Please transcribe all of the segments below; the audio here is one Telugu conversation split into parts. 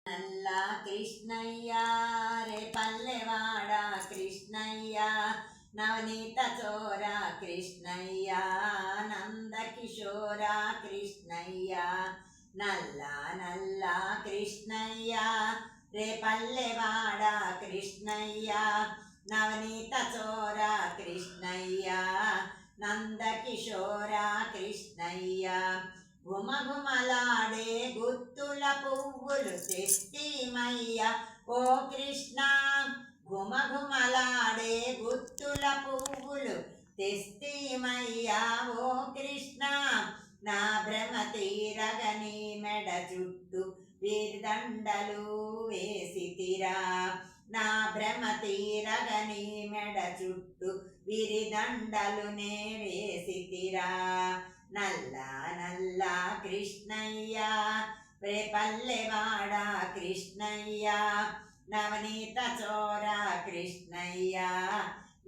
నల్ల కృష్ణయ్య రే పల్లెవాడ కృష్ణయ్య నవనీత చోర కృష్ణయ్య నందకిశోర కృష్ణయ్య నల్ల నల్ల కృష్ణయ్య రే పల్లెవాడ కృష్ణయ్య నవనీత చోర కృష్ణయ్య నందకిశోర కృష్ణయ్య గుమగుమలాడే గుత్తుల పువ్వులు తెస్తీమయ్యా ఓ కృష్ణ గుమగుమలాడే గుత్తుల పువ్వులు తెస్తీమయ్యా ఓ కృష్ణ నా భ్రమ తీరగని మెడ చుట్టూ వీరిదండలు వేసితిరా నా భ్రమ తీరగని మెడ చుట్టూ విరిదండలునే వేసితిరా నల్ల నల్ల కృష్ణయ్య రే పల్లెవాడ కృష్ణయ్య నవనీత చోర కృష్ణయ్య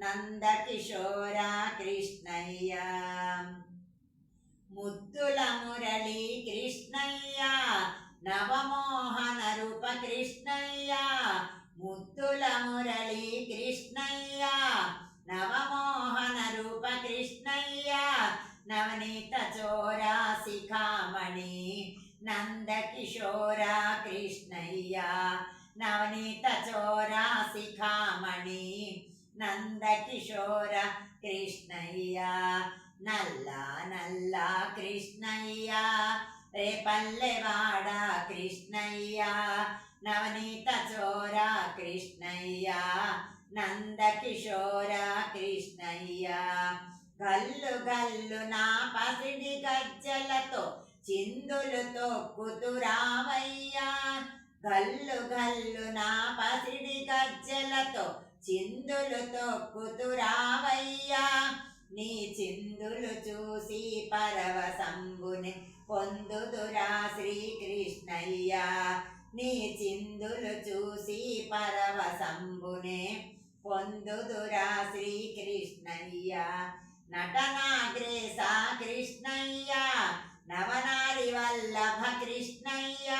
నందకిశోర కృష్ణయ్య ముద్దుల మురళి కృష్ణయ్య నవమోహన రూప కృష్ణయ్య ముద్దుల మురళి కృష్ణయ్య నవమోహన రూప కృష్ణయ్య నవనీత చోర శిఖామణి నందకిశోర కృష్ణయ్య నవనీత చోర శిఖామణి నందకిశోర కృష్ణయ్య నల్ల నల్ల కృష్ణయ్య రే పల్లెవాడ కృష్ణయ్య నవనీత చోర కృష్ణయ్య నందకిశోర కృష్ణయ్య గల్లు గల్లు నా పసిడి గజ్జలతో చిందులు తొక్కుతురావయ్యా గల్లు గల్లు నా పసిడి గజ్జలతో చిందులు తొక్కుతురావయ్యా నీ చిందులు చూసి పరవశంబుని పొందుదురా శ్రీకృష్ణయ్య నీ చిందులు చూసి పరవశంబునే పొందుదురా శ్రీకృష్ణయ్య నటనాగ్రేస కృష్ణయ్య నవనారి వల్లభ కృష్ణయ్య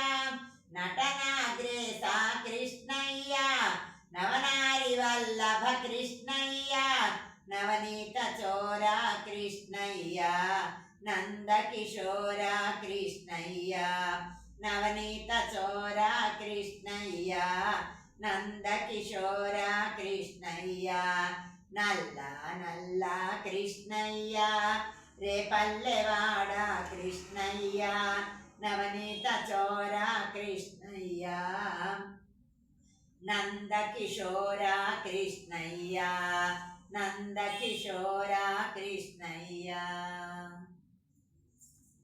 నటనాగ్రేస కృష్ణయ్య నవనారి వల్లభ కృష్ణయ్య నవనీత చోర కృష్ణయ్య నందకిశోర కృష్ణయ్య నవనీత చోర కృష్ణయ్య నందకిశోర కృష్ణయ్య నల్ల నల్ల కృష్ణయ్య రే పల్లెవాడ కృష్ణయ్య నవనీత చోర కృష్ణయ్య నందకిశోర కృష్ణయ్య నందకిశోర కృష్ణయ్య